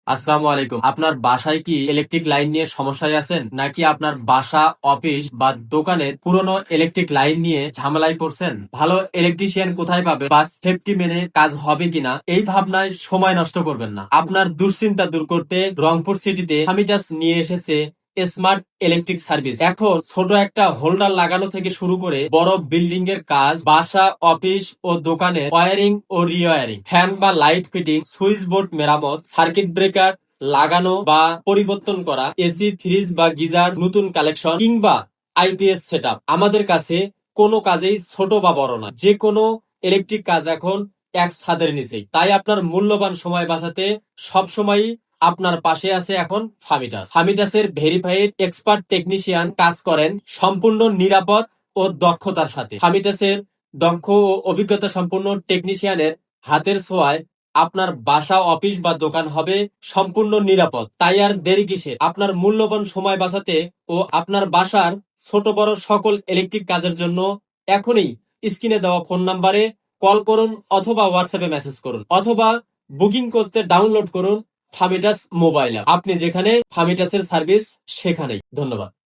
আসসালামু আলাইকুম। আপনার বাসায় কি ইলেকট্রিক লাইন নিয়ে সমস্যায় আছেন, নাকি আপনার বাসা, অফিস বা দোকানের পুরনো ইলেকট্রিক লাইন নিয়ে ঝামেলায় পড়ছেন? ভালো ইলেকট্রিশিয়ান কোথায় পাবেন বা সেফটি মেনে কাজ হবে কিনা, এই ভাবনায় সময় নষ্ট করবেন না। আপনার দুশ্চিন্তা দূর করতে রংপুর সিটিতে হামিটাস নিয়ে এসেছে স্মার্ট ইলেকট্রিক সার্ভিস। এখন ছোট একটা হোল্ডার লাগানো থেকে শুরু করে বড় বিল্ডিং এর কাজ, বাসা, অফিস ও দোকানের ওয়ারিং ও রিওয়ারিং, ফ্যান বা লাইট ফিটিং, সুইচ বোর্ড মেরামত, সার্কিট ব্রেকার লাগানো বা পরিবর্তন করা, এসি, ফ্রিজ বা গিজার নতুন কালেকশন কিংবা আইপিএস সেটআপ। আমাদের কাছে কোনো কাজেই ছোট বা বড় না, যে কোনো ইলেকট্রিক কাজ এখন এক ছাদের নিচেই। তাই আপনার মূল্যবান সময় বাঁচাতে সবসময়ই আপনার পাশে আছে এখন ফামিটাস। ফামিটাসের ভেরিফাইড এক্সপার্ট টেকনিশিয়ান কাজ করেন সম্পূর্ণ নিরাপদ ও দক্ষতার সাথে। ফামিটাসের দক্ষ ও অভিজ্ঞতা সম্পন্ন টেকনিশিয়ানের হাতের ছোঁয়ায় আপনার বাসা, অফিস বা দোকান হবে সম্পূর্ণ নিরাপদ। তাই আর দেরি কিসের? আপনার মূল্যবান সময় বাঁচাতে ও আপনার বাসার ছোট বড় সকল ইলেকট্রিক কাজের জন্য এখনই স্ক্রিনে দেওয়া ফোন নাম্বারে কল করুন অথবা হোয়াটসঅ্যাপে মেসেজ করুন, অথবা বুকিং করতে ডাউনলোড করুন ফামিটাস মোবাইল অ্যাপ। আপনি যেখানে, ফামিটাসের সার্ভিস সেখানেই। ধন্যবাদ।